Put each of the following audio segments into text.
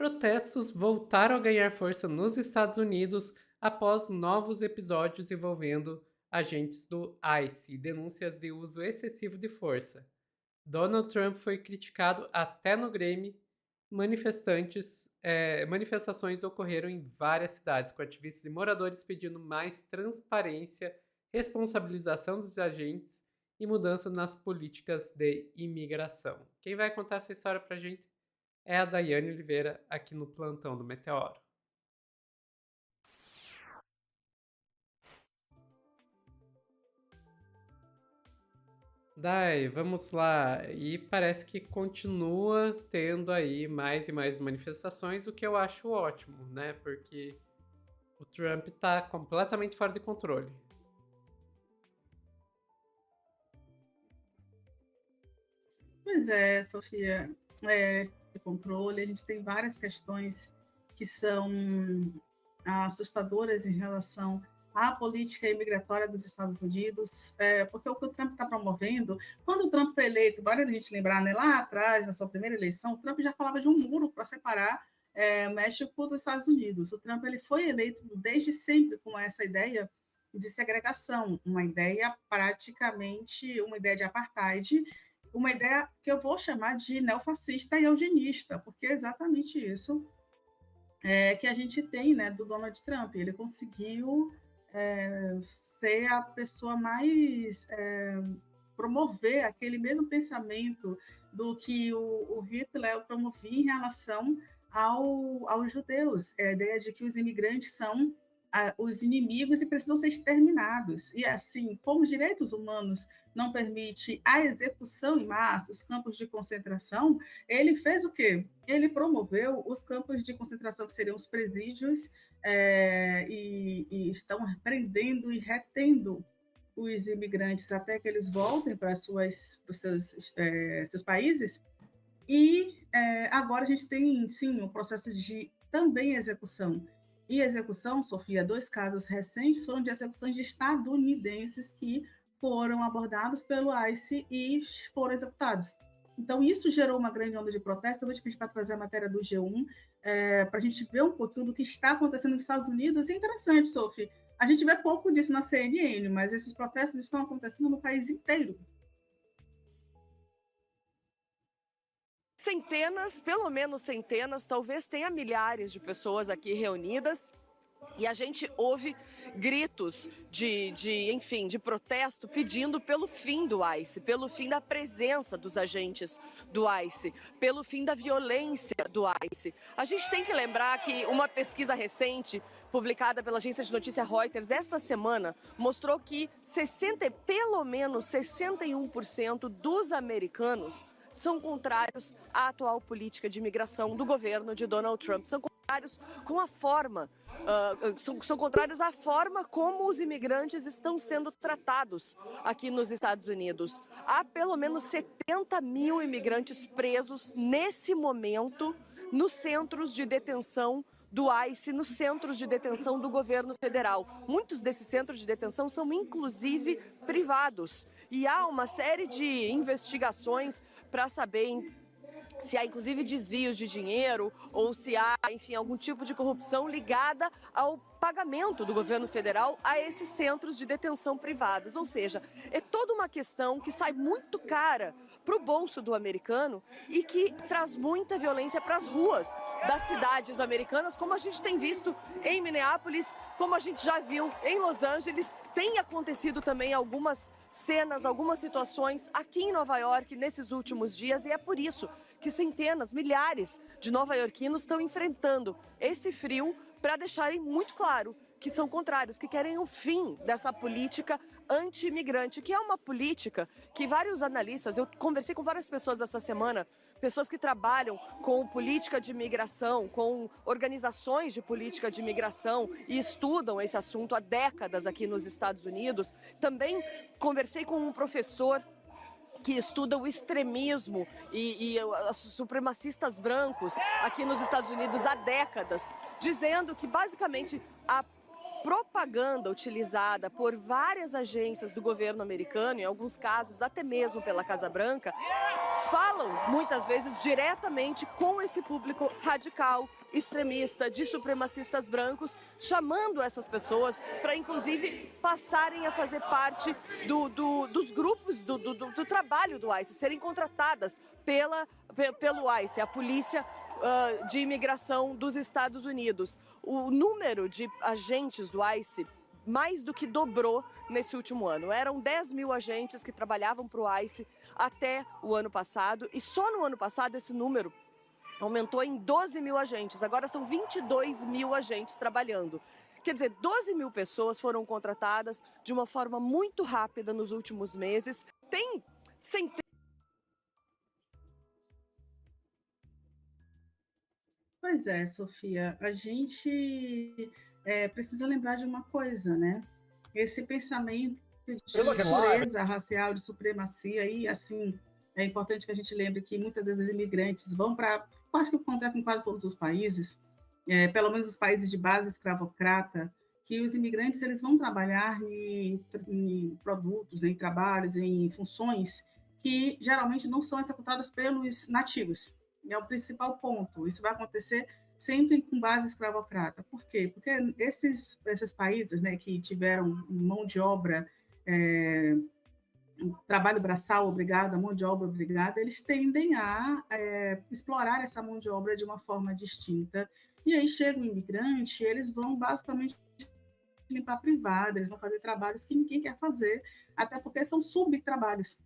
Protestos voltaram a ganhar força nos Estados Unidos após novos episódios envolvendo agentes do ICE e denúncias de uso excessivo de força. Donald Trump foi criticado até no Grammy. Manifestações ocorreram em várias cidades, com ativistas e moradores pedindo mais transparência, responsabilização dos agentes e mudança nas políticas de imigração. Quem vai contar essa história pra gente é a Daiane Oliveira, aqui no Plantão do Meteoro. Dai, vamos lá. E parece que continua tendo aí mais e mais manifestações, o que eu acho ótimo, né? Porque o Trump tá completamente fora de controle. Pois é, Sofia, de controle, a gente tem várias questões que são assustadoras em relação à política imigratória dos Estados Unidos, porque o que o Trump está promovendo, quando o Trump foi eleito, vale a gente lembrar, né, lá atrás, na sua primeira eleição, o Trump já falava de um muro para separar o México dos Estados Unidos. O Trump ele foi eleito desde sempre com essa ideia de segregação, uma ideia praticamente, uma ideia de apartheid, uma ideia que eu vou chamar de neofascista e eugenista, porque é exatamente isso que a gente tem, né, do Donald Trump. Ele conseguiu ser a pessoa mais promover aquele mesmo pensamento do que o Hitler promovia em relação aos judeus, a ideia de que os imigrantes são os inimigos e precisam ser exterminados. E assim, como os direitos humanos não permite a execução em massa, os campos de concentração, ele fez o quê? Ele promoveu os campos de concentração, que seriam os presídios, e estão prendendo e retendo os imigrantes até que eles voltem para os seus países. E agora a gente tem, sim, um processo de também execução. E execução, Sofia, dois casos recentes foram de execuções de estadunidenses que foram abordados pelo ICE e foram executados. Então, isso gerou uma grande onda de protesto. Eu vou te pedir para trazer a matéria do G1, para a gente ver um pouquinho do que está acontecendo nos Estados Unidos. E é interessante, Sophie, a gente vê pouco disso na CNN, mas esses protestos estão acontecendo no país inteiro. Centenas, pelo menos centenas, talvez tenha milhares de pessoas aqui reunidas. E a gente ouve gritos enfim, de protesto pedindo pelo fim do ICE, pelo fim da presença dos agentes do ICE, pelo fim da violência do ICE. A gente tem que lembrar que uma pesquisa recente, publicada pela agência de notícia Reuters essa semana, mostrou que pelo menos 61% dos americanos são contrários à atual política de imigração do governo de Donald Trump. São contrários com a forma, são contrários à forma como os imigrantes estão sendo tratados aqui nos Estados Unidos. Há pelo menos 70 mil imigrantes presos nesse momento nos centros de detenção do ICE, nos centros de detenção do governo federal. Muitos desses centros de detenção são, inclusive, privados. E há uma série de investigações para saber se há, inclusive, desvios de dinheiro ou se há, enfim, algum tipo de corrupção ligada ao pagamento do governo federal a esses centros de detenção privados. Ou seja, é toda uma questão que sai muito cara para o bolso do americano e que traz muita violência para as ruas das cidades americanas, como a gente tem visto em Minneapolis, como a gente já viu em Los Angeles. Tem acontecido também algumas cenas, algumas situações aqui em Nova York nesses últimos dias, e é por isso que centenas, milhares de nova-iorquinos estão enfrentando esse frio para deixarem muito claro que são contrários, que querem o fim dessa política anti-imigrante, que é uma política que vários analistas, eu conversei com várias pessoas essa semana, pessoas que trabalham com política de imigração, com organizações de política de imigração e estudam esse assunto há décadas aqui nos Estados Unidos. Também conversei com um professor que estuda o extremismo e os supremacistas brancos aqui nos Estados Unidos há décadas, dizendo que basicamente a propaganda utilizada por várias agências do governo americano, em alguns casos até mesmo pela Casa Branca, falam muitas vezes diretamente com esse público radical, extremista, de supremacistas brancos, chamando essas pessoas para, inclusive, passarem a fazer parte dos grupos do trabalho do ICE, serem contratadas pelo ICE, a polícia de imigração dos Estados Unidos. O número de agentes do ICE mais do que dobrou nesse último ano. Eram 10 mil agentes que trabalhavam para o ICE até o ano passado, e só no ano passado esse número aumentou em 12 mil agentes. Agora são 22 mil agentes trabalhando. Quer dizer, 12 mil pessoas foram contratadas de uma forma muito rápida nos últimos meses. Tem centenas. Pois é, Sofia, a gente precisa lembrar de uma coisa, né? Esse pensamento de pureza racial, de supremacia, e assim, é importante que a gente lembre que muitas vezes os imigrantes vão para, acho que acontece em quase todos os países, pelo menos os países de base escravocrata, que os imigrantes eles vão trabalhar em produtos, em trabalhos, em funções que geralmente não são executadas pelos nativos. É o principal ponto. Isso vai acontecer sempre com base escravocrata. Por quê? Porque esses países, né, que tiveram mão de obra, trabalho braçal obrigado, a mão de obra obrigada, eles tendem a explorar essa mão de obra de uma forma distinta. E aí chega o imigrante, eles vão basicamente limpar a privada, eles vão fazer trabalhos que ninguém quer fazer, até porque são subtrabalhos.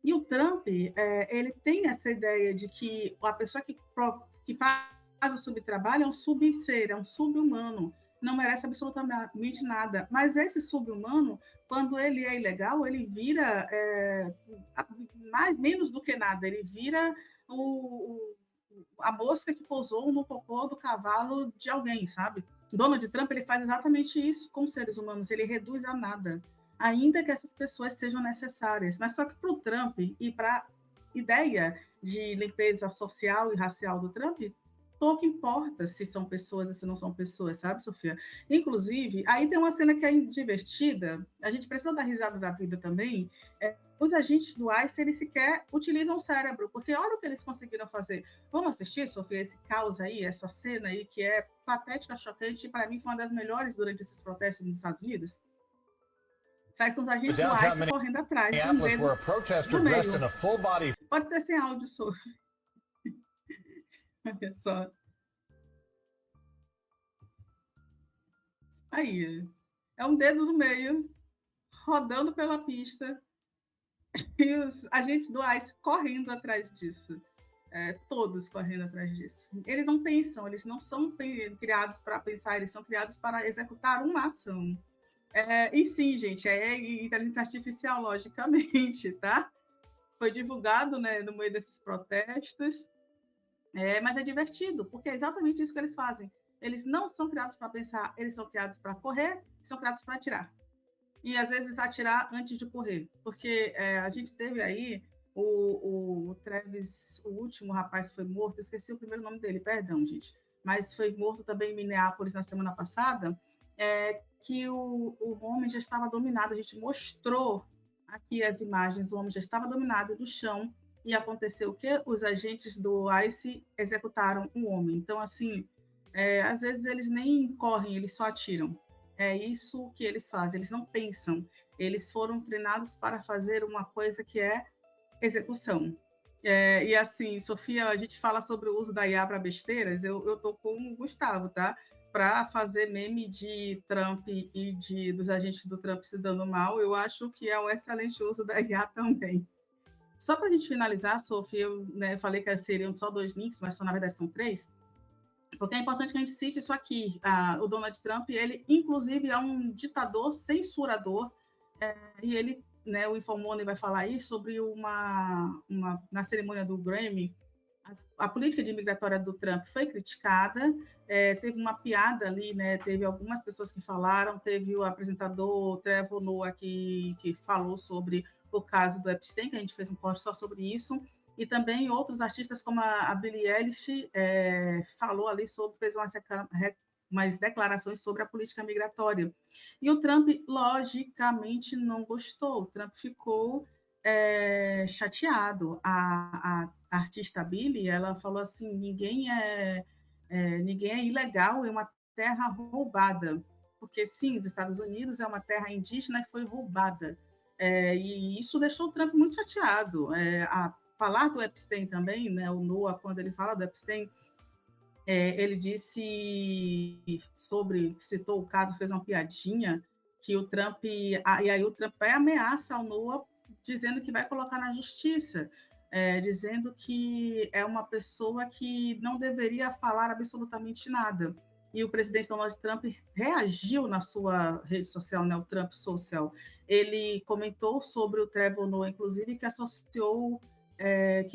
E o Trump, ele tem essa ideia de que a pessoa que faz o subtrabalho é um subser, é um subhumano, não merece absolutamente nada. Mas esse subhumano, quando ele é ilegal, ele vira menos do que nada, ele vira a mosca que pousou no cocô do cavalo de alguém, sabe? Donald Trump ele faz exatamente isso com os seres humanos, ele reduz a nada, ainda que essas pessoas sejam necessárias. Mas só que para o Trump e para a ideia de limpeza social e racial do Trump, pouco importa se são pessoas ou se não são pessoas, sabe, Sofia? Inclusive, aí tem uma cena que é divertida, a gente precisa dar risada da vida também. Os agentes do ICE, eles sequer utilizam o cérebro, porque olha o que eles conseguiram fazer. Vamos assistir, Sofia, esse caos aí, essa cena aí, que é patética, chocante, e para mim foi uma das melhores durante esses protestos nos Estados Unidos. Sai são os agentes do ICE correndo atrás, com o dedo no meio. Pode ser sem áudio, Sofia. Olha só. Aí, é um dedo no meio, rodando pela pista, e os agentes do ICE correndo atrás disso. Todos correndo atrás disso. Eles não pensam, eles não são criados para pensar, eles são criados para executar uma ação. E sim, gente, é inteligência artificial, logicamente, tá? Foi divulgado, né, no meio desses protestos, mas é divertido, porque é exatamente isso que eles fazem. Eles não são criados para pensar, eles são criados para correr, são criados para atirar. E, às vezes, atirar antes de correr. Porque a gente teve aí o Travis, o último rapaz que foi morto, esqueci o primeiro nome dele, perdão, gente, mas foi morto também em Minneapolis na semana passada, que o homem já estava dominado. A gente mostrou aqui as imagens, o homem já estava dominado do chão, e aconteceu o quê? Os agentes do ICE executaram um homem. Então, assim, às vezes eles nem correm, eles só atiram. É isso que eles fazem, eles não pensam. Eles foram treinados para fazer uma coisa que é execução. E assim, Sofia, a gente fala sobre o uso da IA para besteiras, eu estou com o Gustavo, tá? Para fazer meme de Trump e dos agentes do Trump se dando mal, eu acho que é um excelente uso da IA também. Só para a gente finalizar, Sofia, eu falei que seriam só 2 links, mas na verdade são 3, porque é importante que a gente cite isso aqui. O Donald Trump, ele, inclusive, é um ditador censurador, e ele, o Infomone vai falar aí sobre na cerimônia do Grammy, a política de imigratória do Trump foi criticada, teve uma piada ali, teve algumas pessoas que falaram, teve o apresentador Trevor Noah que falou sobre o caso do Epstein, que a gente fez um post só sobre isso, e também outros artistas como a Billie Eilish falou ali sobre, fez uma umas declarações sobre a política migratória. E o Trump, logicamente, não gostou. O Trump ficou chateado. A artista Billie, ela falou assim, ninguém é ilegal em uma terra roubada, porque sim, os Estados Unidos é uma terra indígena e foi roubada. E isso deixou o Trump muito chateado. Falar do Epstein também, né, o Noah, quando ele fala do Epstein, ele disse citou o caso, fez uma piadinha, que o Trump, e aí o Trump vai ameaçar o Noah, dizendo que vai colocar na justiça, dizendo que é uma pessoa que não deveria falar absolutamente nada. E o presidente Donald Trump reagiu na sua rede social, né, o Trump Social. Ele comentou sobre o Trevor Noah, inclusive, que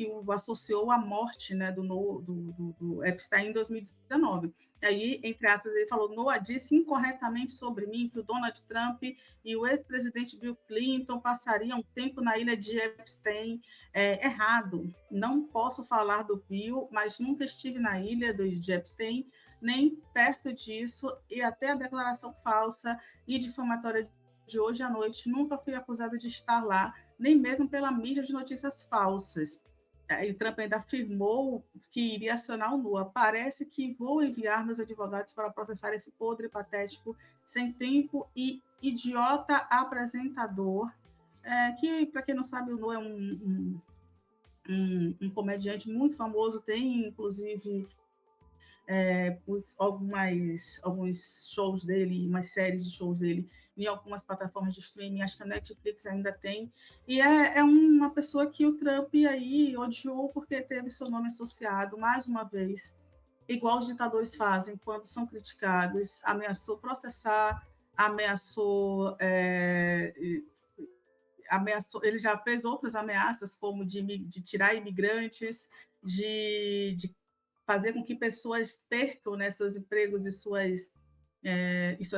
o associou à morte, né, do Epstein em 2019. Aí, entre aspas, ele falou: Noah disse incorretamente sobre mim que o Donald Trump e o ex-presidente Bill Clinton passariam tempo na ilha de Epstein. Errado. Não posso falar do Bill, mas nunca estive na ilha de Epstein, nem perto disso, e até a declaração falsa e difamatória de hoje à noite, nunca fui acusada de estar lá, nem mesmo pela mídia de notícias falsas. E Trump ainda afirmou que iria acionar o NOAA. Parece que vou enviar meus advogados para processar esse podre, patético, sem tempo e idiota apresentador, que, para quem não sabe, o NOAA é um comediante muito famoso, tem, inclusive, alguns shows dele, umas séries de shows dele em algumas plataformas de streaming, acho que a Netflix ainda tem, e é uma pessoa que o Trump aí odiou porque teve seu nome associado, mais uma vez, igual os ditadores fazem quando são criticados, ameaçou processar, ele já fez outras ameaças, como de tirar imigrantes, de fazer com que pessoas percam, né, seus empregos e suas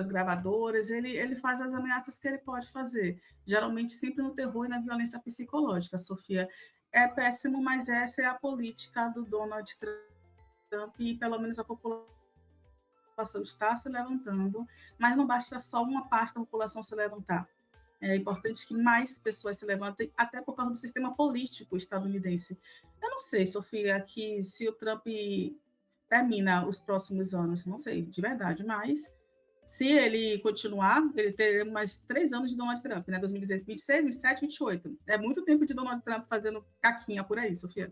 gravadoras. Ele faz as ameaças que ele pode fazer, geralmente sempre no terror e na violência psicológica, Sofia. É péssimo, mas essa é a política do Donald Trump e pelo menos a população está se levantando, mas não basta só uma parte da população se levantar. É importante que mais pessoas se levantem, até por causa do sistema político estadunidense. Eu não sei, Sofia, que se o Trump termina os próximos anos, não sei, de verdade, mas se ele continuar, ele terá mais 3 anos de Donald Trump, né? 2026, 27, 28. É muito tempo de Donald Trump fazendo caquinha por aí, Sofia.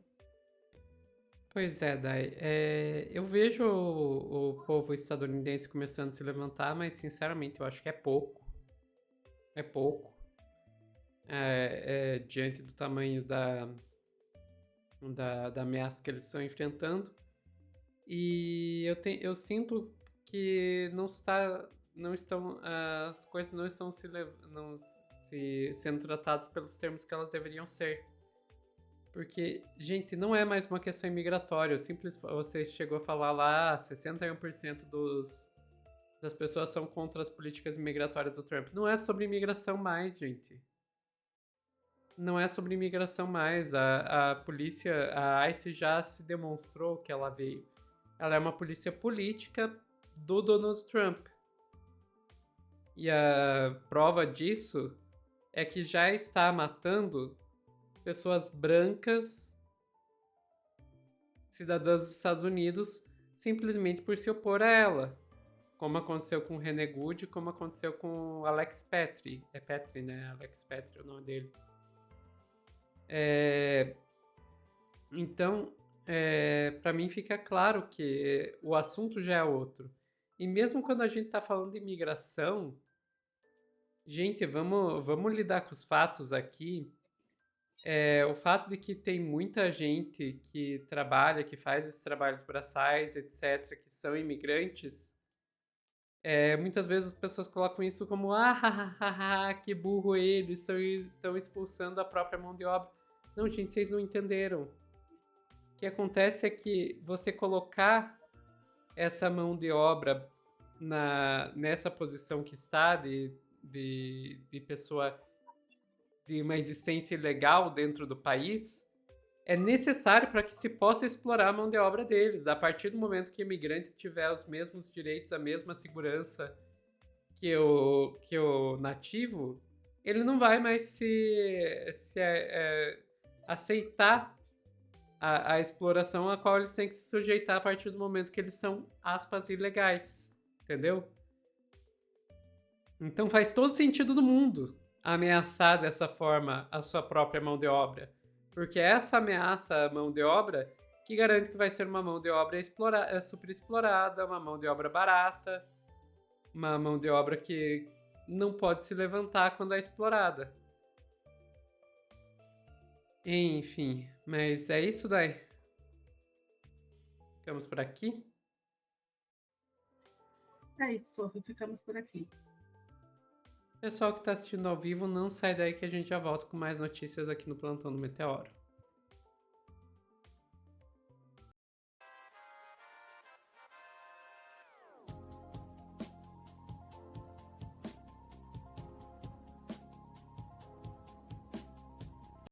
Pois é, Dai. Eu vejo o povo estadunidense começando a se levantar, mas sinceramente eu acho que é pouco. É pouco. Diante do tamanho da ameaça que eles estão enfrentando. E eu sinto que as coisas não estão sendo tratadas pelos termos que elas deveriam ser. Porque, gente, não é mais uma questão imigratória. Você chegou a falar lá, 61% das pessoas são contra as políticas imigratórias do Trump. Não é sobre imigração mais, gente. Não é sobre imigração mais. A polícia, a ICE já se demonstrou que ela veio. Ela é uma polícia política do Donald Trump. E a prova disso é que já está matando pessoas brancas, cidadãs dos Estados Unidos, simplesmente por se opor a ela. Como aconteceu com o René Good, como aconteceu com o Alex Petri. É Petri, né? Alex Petri é o nome dele. Então, para mim fica claro que o assunto já é outro. E mesmo quando a gente está falando de imigração, gente, vamos lidar com os fatos aqui. O fato de que tem muita gente que trabalha, que faz esses trabalhos braçais, etc., que são imigrantes, muitas vezes as pessoas colocam isso como que burro eles, estão expulsando a própria mão de obra. Não, gente, vocês não entenderam. O que acontece é que você colocar essa mão de obra nessa posição que está de pessoa de uma existência ilegal dentro do país, é necessário para que se possa explorar a mão de obra deles. A partir do momento que o imigrante tiver os mesmos direitos, a mesma segurança que o nativo, ele não vai mais aceitar a exploração a qual eles têm que se sujeitar a partir do momento que eles são, aspas, ilegais. Entendeu? Então faz todo sentido do mundo ameaçar dessa forma a sua própria mão de obra. Porque essa ameaça à mão de obra que garante que vai ser uma mão de obra super explorada, uma mão de obra barata, uma mão de obra que não pode se levantar quando é explorada. Enfim, mas é isso daí. Ficamos por aqui. É isso, Sophie, ficamos por aqui. Pessoal que está assistindo ao vivo, não sai daí que a gente já volta com mais notícias aqui no Plantão do Meteoro.